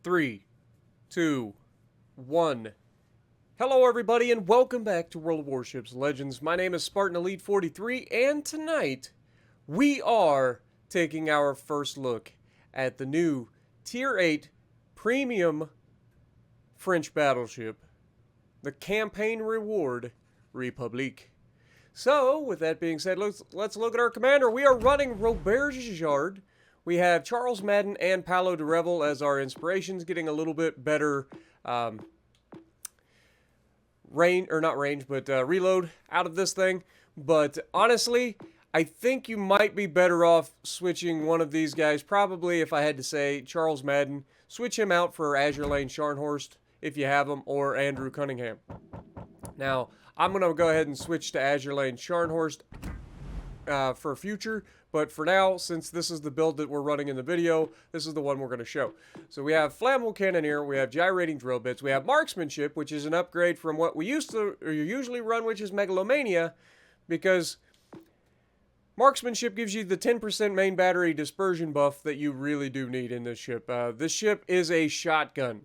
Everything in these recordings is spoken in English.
3, 2, 1. Hello everybody and welcome back to World of Warships Legends. My name is Spartan Elite 43 and tonight we are taking our first look at the new Tier 8 Premium French battleship, the Campaign Reward Republique. So, with that being said, let's look at our commander. We are running Robert Gisard. We have Charles Madden and Paolo de Revel as our inspirations, getting a little bit better reload out of this thing. But honestly, I think you might be better off switching one of these guys. Probably, if I had to say, Charles Madden. Switch him out for Azure Lane Scharnhorst, if you have him, or Andrew Cunningham. Now, I'm going to go ahead and switch to Azure Lane Scharnhorst for future. But for now, since this is the build that we're running in the video, this is the one we're going to show. So we have Flammable Cannoneer, we have Gyrating Drill Bits, we have Marksmanship, which is an upgrade from what we usually run, which is Megalomania, because Marksmanship gives you the 10% main battery dispersion buff that you really do need in this ship. This ship is a shotgun.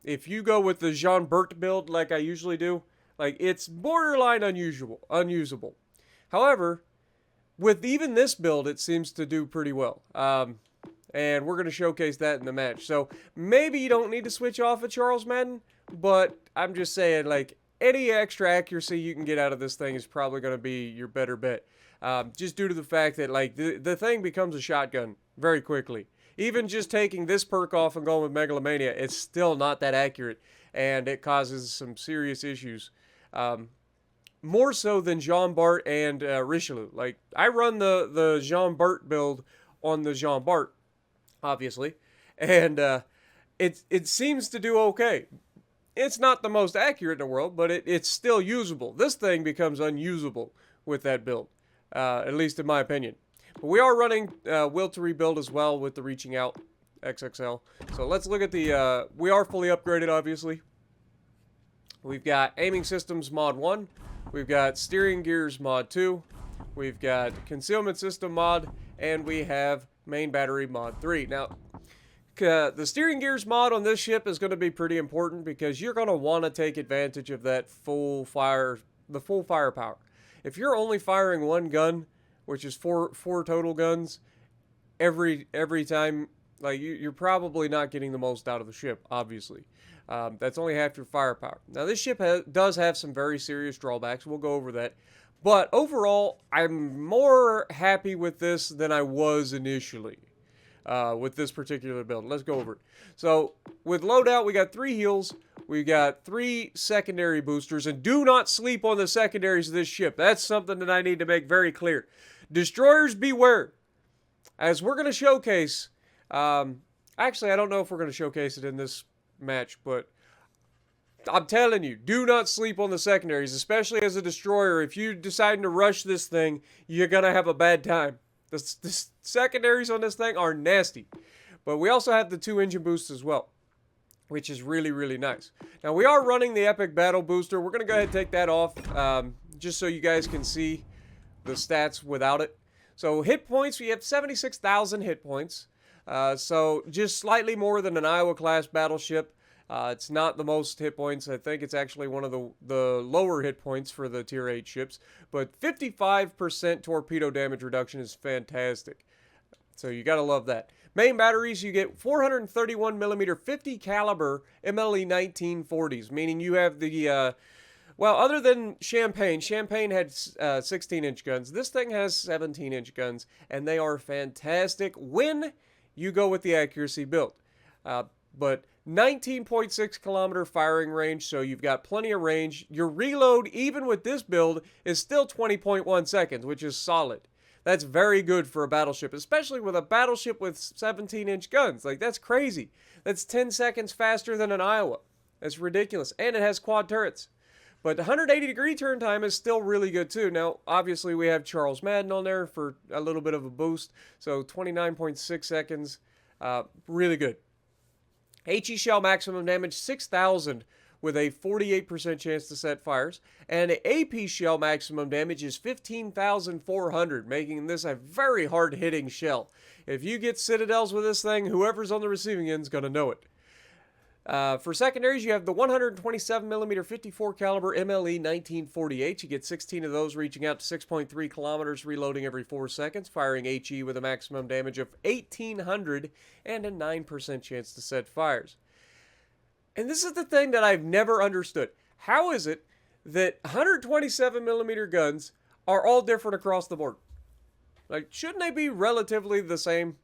If you go with the Jean Bert build like I usually do, like it's borderline unusable. However, with even this build, it seems to do pretty well. And we're going to showcase that in the match. So maybe you don't need to switch off of Charles Madden, but I'm just saying, like, any extra accuracy you can get out of this thing is probably going to be your better bet. Just due to the fact that, like, the thing becomes a shotgun very quickly. Even just taking this perk off and going with Megalomania, it's still not that accurate, and it causes some serious issues. More so than Jean Bart and Richelieu. Like, I run the Jean Bart build on the Jean Bart, obviously, and it seems to do okay. It's not the most accurate in the world, but it's still usable. This thing becomes unusable with that build, at least in my opinion. But we are running Will to Rebuild as well with the Reaching Out XXL. So let's look at the, we are fully upgraded, obviously. We've got Aiming Systems Mod 1. We've got Steering Gears Mod 2. We've got Concealment System Mod. And we have Main Battery Mod 3. Now, the Steering Gears mod on this ship is going to be pretty important because you're going to want to take advantage of that full firepower. If you're only firing one gun, which is four total guns, every time, like you're probably not getting the most out of the ship, obviously. That's only half your firepower. Now, this ship does have some very serious drawbacks. We'll go over that. But overall, I'm more happy with this than I was initially with this particular build. Let's go over it. So, with Loadout, we got 3 heals. We got 3 secondary boosters. And do not sleep on the secondaries of this ship. That's something that I need to make very clear. Destroyers, beware. As we're going to showcase... actually, I don't know if we're going to showcase it in this match, but I'm telling you, do not sleep on the secondaries, especially as a destroyer. If you decide to rush this thing, you're gonna have a bad time. The secondaries on this thing are nasty. But we also have the 2 engine boosts as well, which is really, really nice. Now, we are running the Epic Battle Booster. We're gonna go ahead and take that off, just so you guys can see the stats without it. So, hit points, we have 76,000 hit points. So just slightly more than an Iowa-class battleship. It's not the most hit points. I think it's actually one of the lower hit points for the Tier 8 ships. But 55% torpedo damage reduction is fantastic. So you gotta love that. Main batteries, you get 431mm 50 caliber MLE 1940s, meaning you have the... well, other than Champagne had 16-inch guns. This thing has 17-inch guns, and they are fantastic when you go with the accuracy build. But 19.6 kilometer firing range, so you've got plenty of range. Your reload, even with this build, is still 20.1 seconds, which is solid. That's very good for a battleship, especially with a battleship with 17-inch guns. Like, that's crazy. That's 10 seconds faster than an Iowa. That's ridiculous. And it has quad turrets. But 180-degree turn time is still really good, too. Now, obviously, we have Charles Madden on there for a little bit of a boost. So, 29.6 seconds. Really good. HE shell maximum damage, 6,000 with a 48% chance to set fires. And AP shell maximum damage is 15,400, making this a very hard-hitting shell. If you get citadels with this thing, whoever's on the receiving end is going to know it. For secondaries, you have the 127mm 54 caliber MLE 1948. You get 16 of those, reaching out to 6.3 kilometers, reloading every 4 seconds, firing HE with a maximum damage of 1,800 and a 9% chance to set fires. And this is the thing that I've never understood. How is it that 127mm guns are all different across the board? Like, shouldn't they be relatively the same?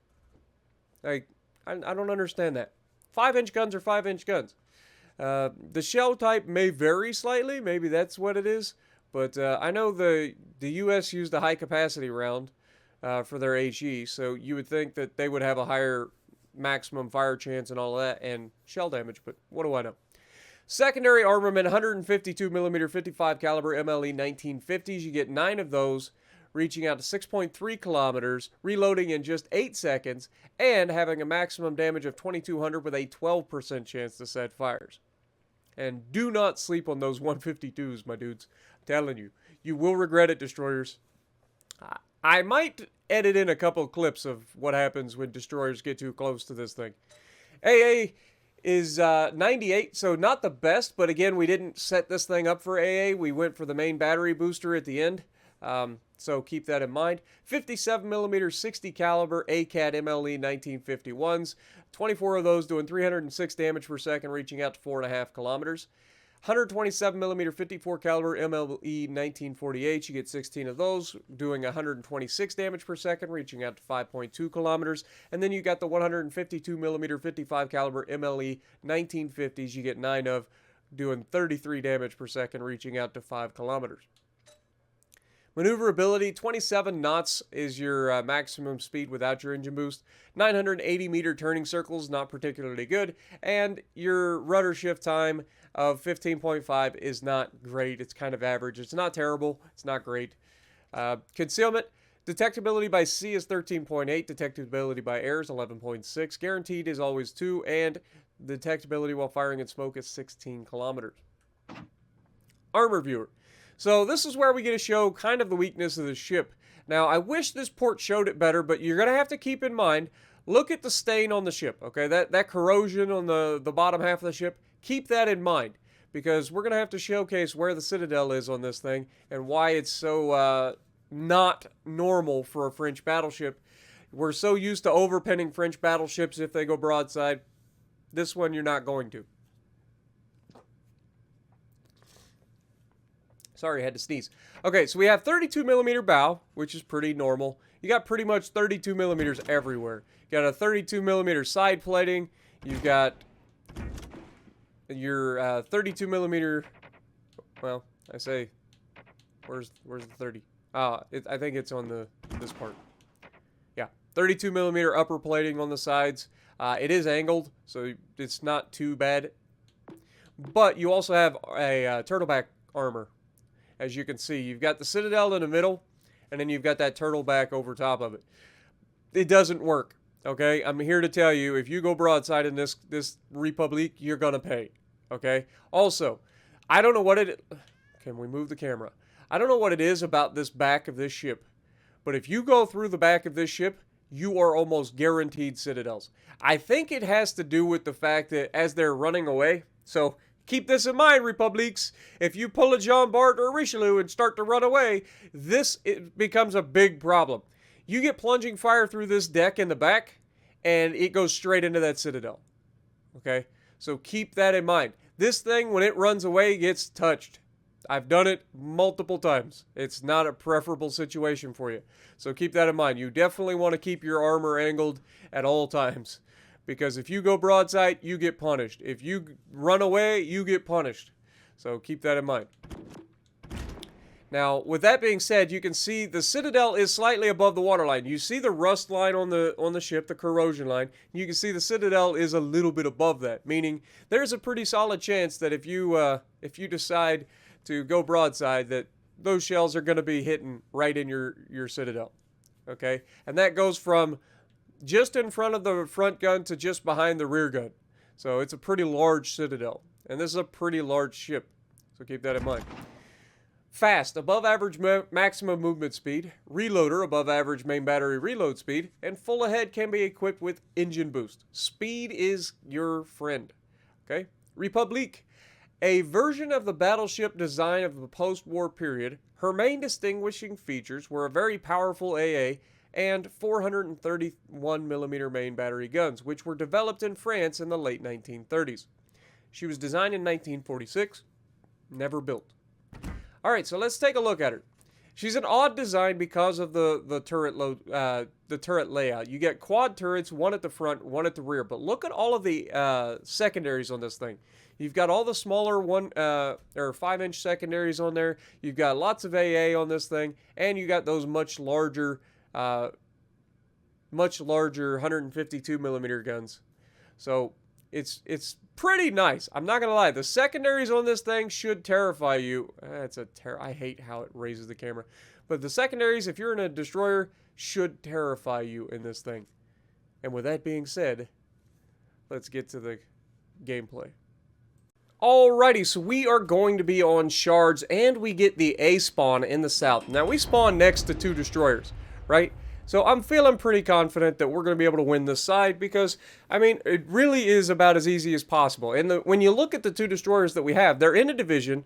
Like, I don't understand that. 5-inch guns are 5-inch guns. The shell type may vary slightly. Maybe that's what it is. But I know the U.S. used a high-capacity round for their HE, so you would think that they would have a higher maximum fire chance and all that, and shell damage, but what do I know? Secondary armament, 152mm 55 caliber MLE 1950s. You get 9 of those, reaching out to 6.3 kilometers, reloading in just 8 seconds, and having a maximum damage of 2,200 with a 12% chance to set fires. And do not sleep on those 152s, my dudes. I'm telling you, you will regret it, destroyers. I might edit in a couple of clips of what happens when destroyers get too close to this thing. AA is 98, so not the best, but again, we didn't set this thing up for AA. We went for the main battery booster at the end. So keep that in mind. 57mm 60 caliber ACAT MLE 1951s. 24 of those doing 306 damage per second, reaching out to 4.5 kilometers. 127mm 54 caliber MLE 1948. You get 16 of those, doing 126 damage per second, reaching out to 5.2 kilometers. And then you got the 152mm 55 caliber MLE 1950s. You get 9 of, doing 33 damage per second, reaching out to 5 kilometers. Maneuverability, 27 knots is your maximum speed without your engine boost. 980 meter turning circles, not particularly good. And your rudder shift time of 15.5 is not great. It's kind of average. It's not terrible. It's not great. Concealment, detectability by sea is 13.8. Detectability by air is 11.6. Guaranteed is always 2. And detectability while firing in smoke is 16 kilometers. Armor viewer. So this is where we get to show kind of the weakness of the ship. Now, I wish this port showed it better, but you're going to have to keep in mind, look at the stain on the ship, okay? That corrosion on the bottom half of the ship, keep that in mind, because we're going to have to showcase where the Citadel is on this thing and why it's so not normal for a French battleship. We're so used to overpinning French battleships if they go broadside. This one, you're not going to. Sorry, I had to sneeze. Okay, so we have 32mm bow, which is pretty normal. You got pretty much 32mm everywhere. You got a 32mm side plating. You've got your 32mm. Well, I say, where's the 30? I think it's on this part. Yeah, 32mm upper plating on the sides. It is angled, so it's not too bad. But you also have a turtleback armor. As you can see, you've got the Citadel in the middle, and then you've got that turtleback over top of it. It doesn't work, okay? I'm here to tell you, if you go broadside in this Republique, you're going to pay, okay? Also, I don't know what it... Can we move the camera? I don't know what it is about this back of this ship, but if you go through the back of this ship, you are almost guaranteed Citadels. I think it has to do with the fact that as they're running away, so... Keep this in mind, Republiques. If you pull a Jean Bart or Richelieu and start to run away, it becomes a big problem. You get plunging fire through this deck in the back, and it goes straight into that Citadel. Okay? So keep that in mind. This thing, when it runs away, gets touched. I've done it multiple times. It's not a preferable situation for you. So keep that in mind. You definitely want to keep your armor angled at all times. Because if you go broadside, you get punished. If you run away, you get punished. So keep that in mind. Now, with that being said, you can see the Citadel is slightly above the waterline. You see the rust line on the ship, the corrosion line. You can see the Citadel is a little bit above that, meaning there's a pretty solid chance that if you decide to go broadside, that those shells are going to be hitting right in your Citadel. Okay, and that goes from just in front of the front gun to just behind the rear gun. So it's a pretty large Citadel. And this is a pretty large ship. So keep that in mind. Fast, above average maximum movement speed. Reloader, above average main battery reload speed. And full ahead can be equipped with engine boost. Speed is your friend. Okay? Republique. A version of the battleship design of the post-war period, her main distinguishing features were a very powerful AA and 431mm main battery guns, which were developed in France in the late 1930s. She was designed in 1946, never built. Alright, so let's take a look at her. She's an odd design because of the turret layout. You get quad turrets, one at the front, one at the rear. But look at all of the secondaries on this thing. You've got all the smaller 5-inch secondaries on there. You've got lots of AA on this thing, and you got those much larger 152mm guns. So it's pretty nice. I'm not gonna lie. The secondaries on this thing should terrify you. I hate how it raises the camera. But the secondaries, if you're in a destroyer, should terrify you in this thing. And with that being said, let's get to the gameplay. Alrighty, so we are going to be on shards, and we get the A spawn in the south. Now, we spawn next to 2 destroyers, right? So I'm feeling pretty confident that we're going to be able to win this side because, I mean, it really is about as easy as possible. And when you look at the 2 destroyers that we have, they're in a division.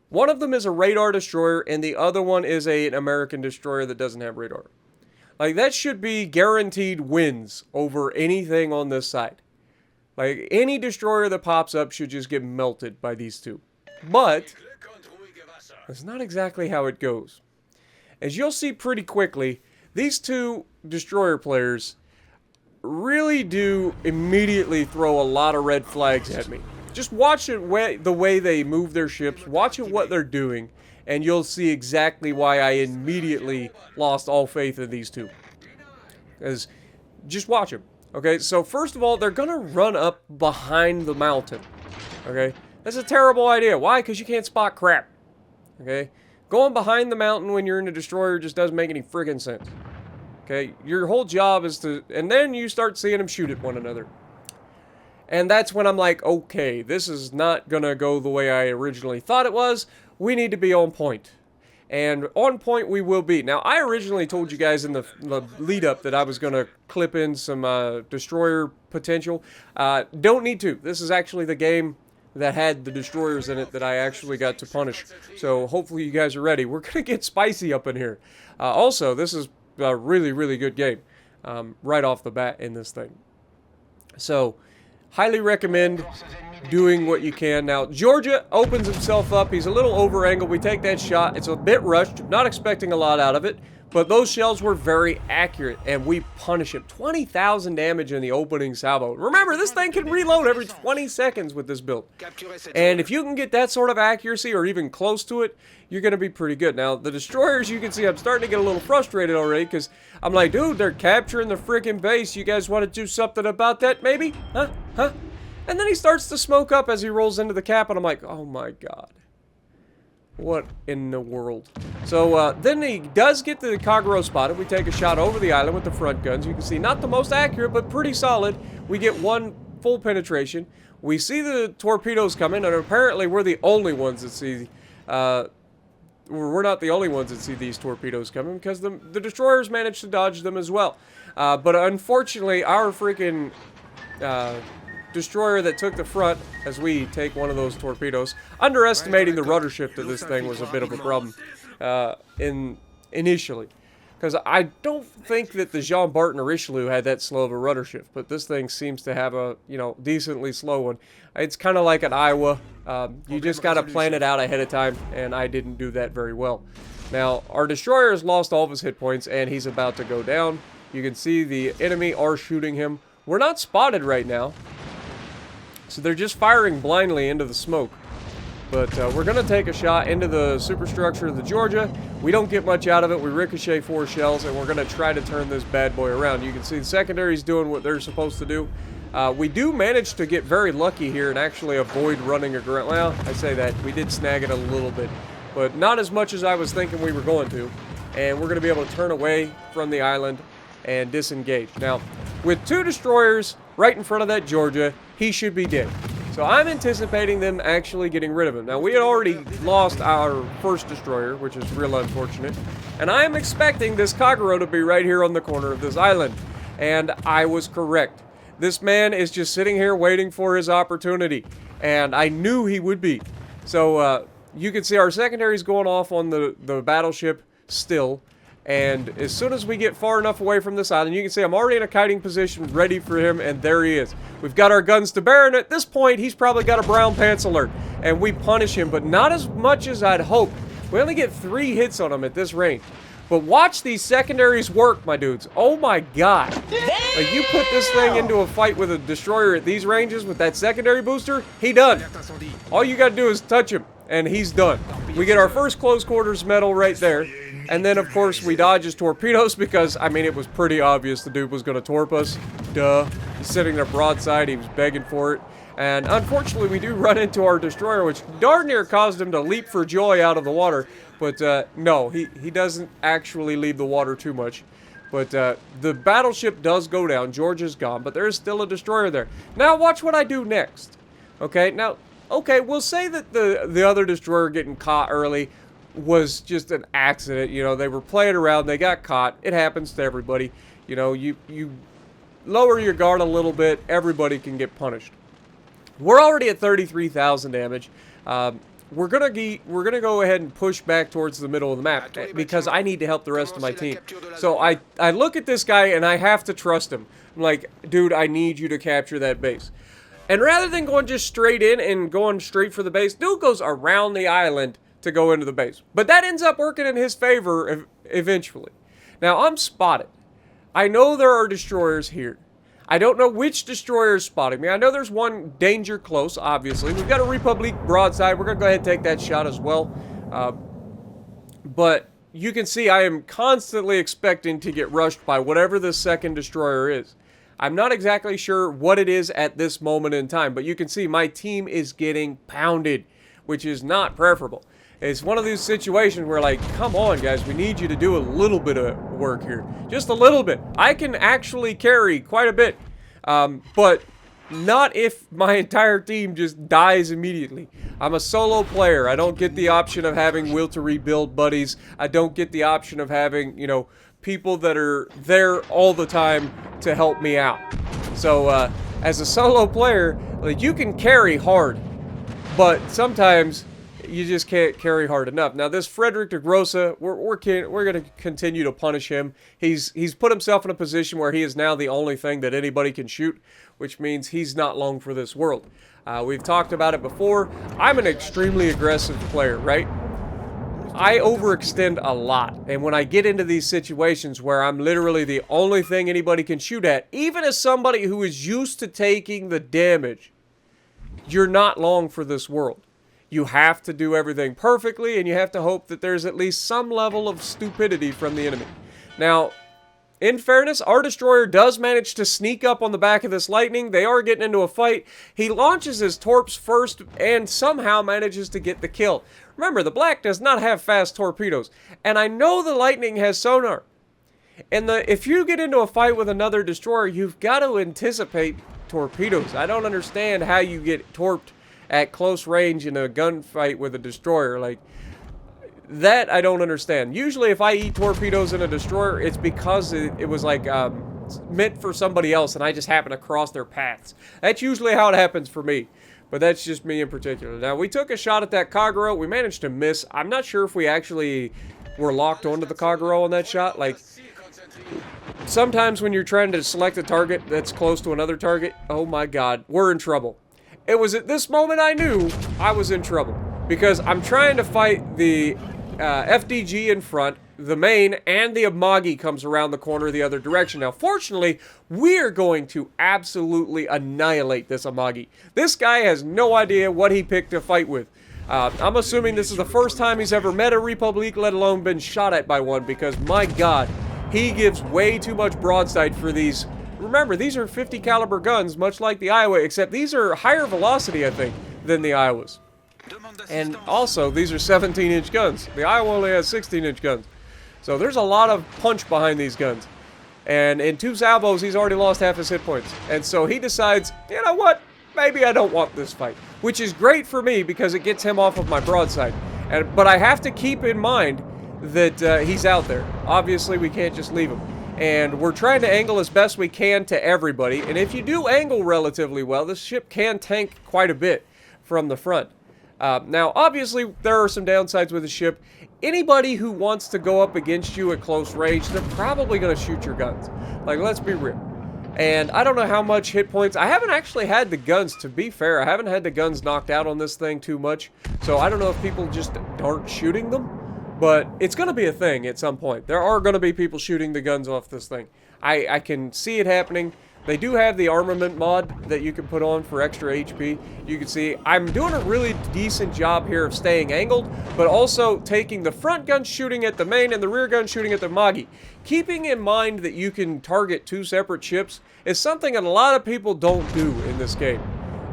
One of them is a radar destroyer, and the other one is an American destroyer that doesn't have radar. Like, that should be guaranteed wins over anything on this side. Like, any destroyer that pops up should just get melted by these 2. But that's not exactly how it goes. As you'll see pretty quickly, these 2 destroyer players really do immediately throw a lot of red flags at me. Just watch it the way they move their ships, watch it what they're doing, and you'll see exactly why I immediately lost all faith in these 2. Because, just watch them. Okay, so first of all, they're going to run up behind the mountain. Okay, that's a terrible idea. Why? Because you can't spot crap. Okay, going behind the mountain when you're in a destroyer just doesn't make any friggin' sense. Okay, your whole job is to, and then you start seeing them shoot at one another. And that's when I'm like, okay, this is not gonna go the way I originally thought it was. We need to be on point. And on point we will be. Now, I originally told you guys in the lead up that I was gonna clip in some destroyer potential. Don't need to. This is actually the game that had the destroyers in it that I actually got to punish. So hopefully you guys are ready. We're gonna get spicy up in here. Also, this is a really, really good game right off the bat in this thing. So, highly recommend doing what you can. Now, Georgia opens himself up. He's a little over angled. We take that shot. It's a bit rushed. Not expecting a lot out of it. But those shells were very accurate, and we punish him. 20,000 damage in the opening salvo. Remember, this thing can reload every 20 seconds with this build. And if you can get that sort of accuracy, or even close to it, you're going to be pretty good. Now, the destroyers, you can see I'm starting to get a little frustrated already, because I'm like, dude, they're capturing the freaking base. You guys want to do something about that, maybe? Huh? And then he starts to smoke up as he rolls into the cap, and I'm like, oh my god. What in the world? So, then he does get the Kagero spotted. We take a shot over the island with the front guns. You can see, not the most accurate, but pretty solid. We get one full penetration. We see the torpedoes coming, and apparently we're the only ones that see, we're not the only ones that see these torpedoes coming, because the destroyers managed to dodge them as well. But unfortunately, our freaking, destroyer that took the front, as we take one of those torpedoes, underestimating the rudder shift of this thing was a bit of a problem initially, because I don't think that the Jean Bart or Richelieu had that slow of a rudder shift, but this thing seems to have a, you know, decently slow one. It's kind of like an Iowa. You just got to plan it out ahead of time, and I didn't do that very well. Now, our destroyer has lost all of his hit points, and he's about to go down. You can see the enemy are shooting him. We're not spotted right now, so they're just firing blindly into the smoke. But we're going to take a shot into the superstructure of the Georgia. We don't get much out of it. We ricochet 4 shells, and we're going to try to turn this bad boy around. You can see the secondary's doing what they're supposed to do. We do manage to get very lucky here and actually avoid running aground. Well, I say that. We did snag it a little bit, but not as much as I was thinking we were going to. And we're going to be able to turn away from the island and disengage. Now, with 2 destroyers right in front of that Georgia, he should be dead. So I'm anticipating them actually getting rid of him. Now, we had already lost our first destroyer, which is real unfortunate. And I am expecting this Kagero to be right here on the corner of this island. And I was correct. This man is just sitting here waiting for his opportunity. And I knew he would be. So, you can see our secondaries going off on the battleship still. And as soon as we get far enough away from this island, you can see I'm already in a kiting position ready for him, and there he is. We've got our guns to bear, and at this point, he's probably got a brown pants alert. And we punish him, but not as much as I'd hoped. We only get 3 hits on him at this range. But watch these secondaries work, my dudes. Oh my god. Like, you put this thing into a fight with a destroyer at these ranges with that secondary booster, he done. All you gotta do is touch him, and he's done. We get our first close quarters medal right there. And then, of course, we dodge his torpedoes because, I mean, it was pretty obvious the dude was going to torp us. Duh. He's sitting there broadside. He was begging for it. And unfortunately, we do run into our destroyer, which darn near caused him to leap for joy out of the water. But, no, he doesn't actually leave the water too much. But, the battleship does go down. Georgia's gone, but there is still a destroyer there. Now, watch what I do next. Okay, now, okay, we'll say that the other destroyer getting caught early was just an accident. You know, they were playing around, they got caught. It happens to everybody. You know, you lower your guard a little bit, everybody can get punished. We're already at 33,000 damage. We're gonna go ahead and push back towards the middle of the map because I need to help the rest of my team. So I look at this guy and I have to trust him. I'm like, dude, I need you to capture that base. And rather than going just straight in and going straight for the base, dude goes around the island to go into the base. But that ends up working in his favor eventually. Now, I'm spotted. I know there are destroyers here. I don't know which destroyer is spotting me. I know there's one danger close, obviously. We've got a Republique broadside. We're going to go ahead and take that shot as well. But you can see I am constantly expecting to get rushed by whatever the second destroyer is. I'm not exactly sure what it is at this moment in time, but you can see my team is getting pounded, which is not preferable. It's one of these situations where, like, come on, guys, we need you to do a little bit of work here. Just a little bit. I can actually carry quite a bit, but not if my entire team just dies immediately. I'm a solo player. I don't get the option of having will to rebuild buddies. I don't get the option of having, you know, people that are there all the time to help me out. So, as a solo player, like, you can carry hard, but sometimes you just can't carry hard enough. Now, this Frederick de Grossa, we're going to continue to punish him. He's put himself in a position where he is now the only thing that anybody can shoot, which means he's not long for this world. We've talked about it before. I'm an extremely aggressive player, right? I overextend a lot, and when I get into these situations where I'm literally the only thing anybody can shoot at, even as somebody who is used to taking the damage, you're not long for this world. You have to do everything perfectly, and you have to hope that there's at least some level of stupidity from the enemy. Now, in fairness, our destroyer does manage to sneak up on the back of this Lightning. They are getting into a fight. He launches his torps first and somehow manages to get the kill. Remember, the Black does not have fast torpedoes, and I know the Lightning has sonar. And if you get into a fight with another destroyer, you've got to anticipate torpedoes. I don't understand how you get torped at close range in a gunfight with a destroyer. Like, that I don't understand. Usually if I eat torpedoes in a destroyer, it's because it was like meant for somebody else and I just happen to cross their paths. That's usually how it happens for me. But that's just me in particular. Now, we took a shot at that Kagero. We managed to miss. I'm not sure if we actually were locked onto the Kagero on that shot. Like, sometimes when you're trying to select a target that's close to another target, oh my god, we're in trouble. It was at this moment I knew I was in trouble, because I'm trying to fight the FDG in front, the main, and the Amagi comes around the corner the other direction. Now, fortunately, we're going to absolutely annihilate this Amagi. This guy has no idea what he picked to fight with. I'm assuming this is the first time he's ever met a Republique, let alone been shot at by one, because, my god, he gives way too much broadside for these. Remember, these are 50 caliber guns, much like the Iowa, except these are higher velocity, I think, than the Iowas. And also, these are 17-inch guns. The Iowa only has 16-inch guns. So there's a lot of punch behind these guns. And in 2 salvos, he's already lost half his hit points. And so he decides, you know what? Maybe I don't want this fight. Which is great for me because it gets him off of my broadside. But I have to keep in mind that he's out there. Obviously, we can't just leave him. and we're trying to angle as best we can to everybody. And if you do angle relatively well, this ship can tank quite a bit from the front. Now, obviously, there are some downsides with the ship. Anybody who wants to go up against you at close range, they're probably going to shoot your guns. Like, let's be real. And I don't know how much hit points. I haven't actually had the guns, to be fair. I haven't had the guns knocked out on this thing too much. So I don't know if people just aren't shooting them. But it's going to be a thing at some point. There are going to be people shooting the guns off this thing. I can see it happening. They do have the armament mod that you can put on for extra HP. You can see I'm doing a really decent job here of staying angled, but also taking the front gun shooting at the main and the rear gun shooting at the Magi. Keeping in mind that you can target two separate ships is something that a lot of people don't do in this game.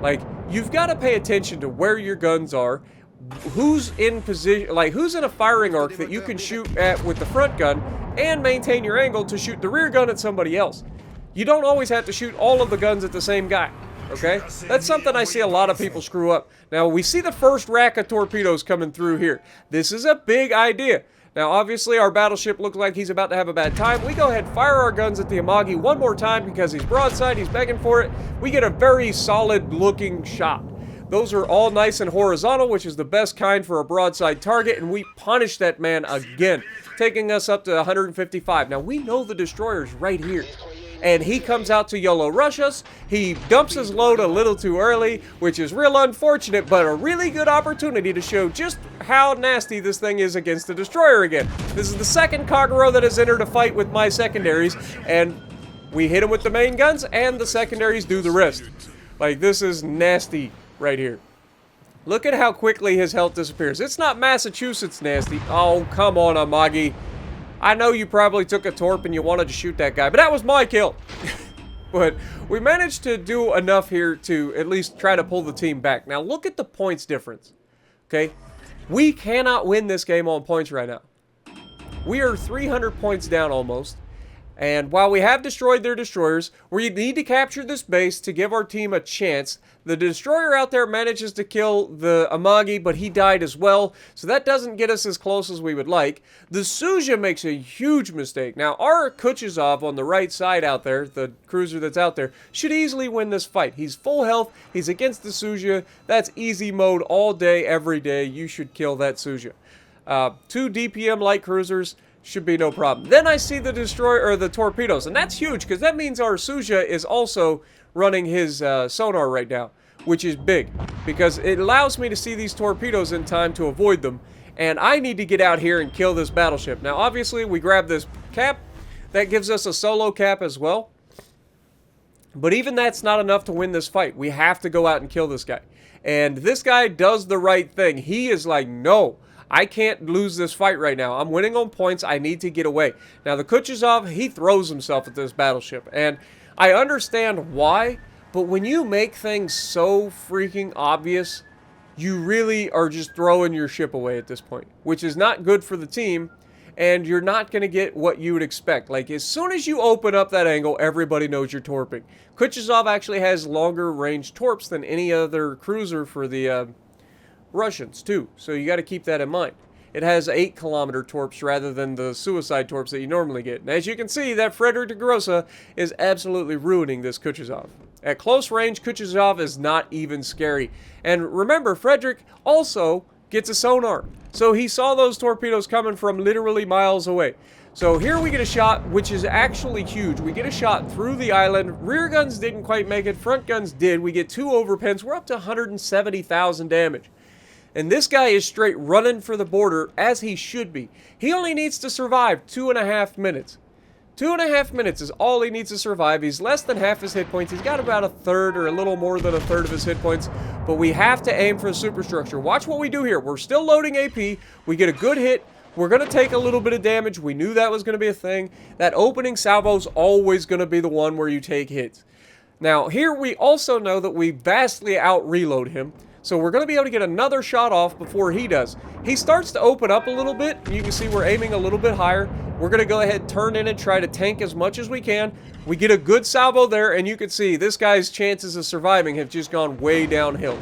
Like, you've got to pay attention to where your guns are, who's in position, like who's in a firing arc that you can shoot at with the front gun and maintain your angle to shoot the rear gun at somebody else. You don't always have to shoot all of the guns at the same guy, okay? That's something I see a lot of people screw up. Now, we see the first rack of torpedoes coming through here. This is a big idea. Now, obviously, our battleship looks like he's about to have a bad time. We go ahead and fire our guns at the Amagi one more time because he's broadside, he's begging for it. We get a very solid-looking shot. Those are all nice and horizontal, which is the best kind for a broadside target, and we punish that man again, taking us up to 155. Now, we know the destroyer's right here, and he comes out to YOLO rush us. He dumps his load a little too early, which is real unfortunate, but a really good opportunity to show just how nasty this thing is against the destroyer again. This is the second Kagero that has entered a fight with my secondaries, and we hit him with the main guns, and the secondaries do the rest. Like, this is nasty right here. Look at how quickly his health disappears. It's not Massachusetts nasty. Oh, come on, Amagi. I know you probably took a torp and you wanted to shoot that guy, but that was my kill. But we managed to do enough here to at least try to pull the team back. Now, look at the points difference. Okay? We cannot win this game on points right now. We are 300 points down almost. And while we have destroyed their destroyers, we need to capture this base to give our team a chance. The destroyer out there manages to kill the Amagi, but he died as well, so that doesn't get us as close as we would like. The Suja makes a huge mistake. Now, our Kuchezov on the right side out there, the cruiser that's out there, should easily win this fight. He's full health, he's against the Suja. That's easy mode all day, every day. You should kill that Suja. 2 DPM light cruisers should be no problem. Then I see the destroyer, or the torpedoes, and that's huge because that means our Suja is also running his sonar right now, which is big because it allows me to see these torpedoes in time to avoid them, and I need to get out here and kill this battleship. Now, obviously, we grab this cap. That gives us a solo cap as well, but even that's not enough to win this fight. We have to go out and kill this guy, and this guy does the right thing. He is like, no, I can't lose this fight right now. I'm winning on points. I need to get away. Now, the Kuchezov, he throws himself at this battleship. And I understand why, but when you make things so freaking obvious, you really are just throwing your ship away at this point, which is not good for the team, and you're not going to get what you would expect. Like, as soon as you open up that angle, everybody knows you're torping. Kuchezov actually has longer range torps than any other cruiser for the Russians too, so you got to keep that in mind. It has 8-kilometer torps rather than the suicide torps that you normally get. And as you can see, that Frederick de Grossa is absolutely ruining this Kuchezov. At close range, Kuchezov is not even scary. And remember, Frederick also gets a sonar, so he saw those torpedoes coming from literally miles away. So here we get a shot, which is actually huge. We get a shot through the island. Rear guns didn't quite make it. Front guns did. We get 2 overpens. We're up to 170,000 damage. And this guy is straight running for the border, as he should be. He only needs to survive 2.5 minutes. 2.5 minutes is all he needs to survive. He's less than half his hit points. He's got about a third or a little more than a third of his hit points. But we have to aim for the superstructure. Watch what we do here. We're still loading AP. We get a good hit. We're going to take a little bit of damage. We knew that was going to be a thing. That opening salvo's always going to be the one where you take hits. Now, here we also know that we vastly out-reload him. So we're going to be able to get another shot off before he does. He starts to open up a little bit. You can see we're aiming a little bit higher. We're going to go ahead, turn in, and try to tank as much as we can. We get a good salvo there, and you can see this guy's chances of surviving have just gone way downhill.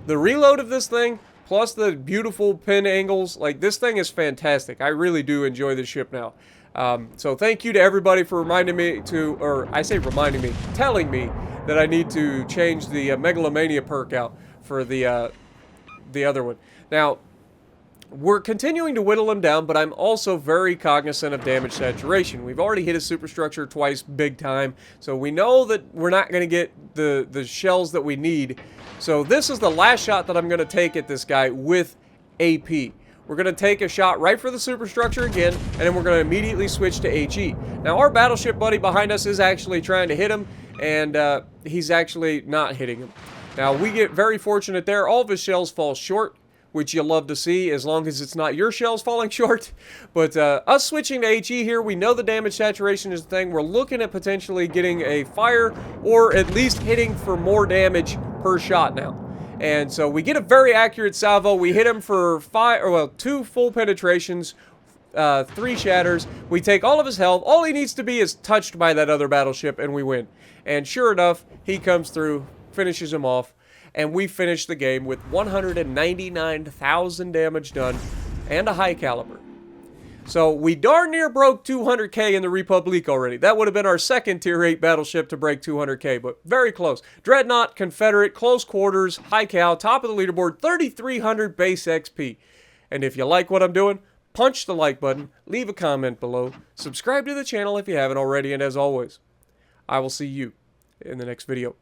The reload of this thing, plus the beautiful pin angles, like, this thing is fantastic. I really do enjoy this ship now. So thank you to everybody for reminding me to, or I say reminding me, telling me that I need to change the Megalomania perk out for the other one. Now, we're continuing to whittle him down, but I'm also very cognizant of damage saturation. We've already hit his superstructure twice big time, so we know that we're not going to get the shells that we need. So this is the last shot that I'm going to take at this guy with AP. We're going to take a shot right for the superstructure again, and then we're going to immediately switch to HE. Now, our battleship buddy behind us is actually trying to hit him, and he's actually not hitting him. Now, we get very fortunate there. All of his shells fall short, which you'll love to see as long as it's not your shells falling short. But us switching to HE here, we know the damage saturation is the thing. We're looking at potentially getting a fire or at least hitting for more damage per shot now. And so we get a very accurate salvo. We hit him for 2 full penetrations, 3 shatters. We take all of his health. All he needs to be is touched by that other battleship and we win. And sure enough, he comes through, finishes him off. And we finished the game with 199,000 damage done and a high caliber. So we darn near broke 200k in the Republique already. That would have been our second tier 8 battleship to break 200k, but very close. Dreadnought, Confederate, close quarters, high cal, top of the leaderboard, 3,300 base XP. And if you like what I'm doing, punch the like button, leave a comment below, subscribe to the channel if you haven't already, and as always, I will see you in the next video.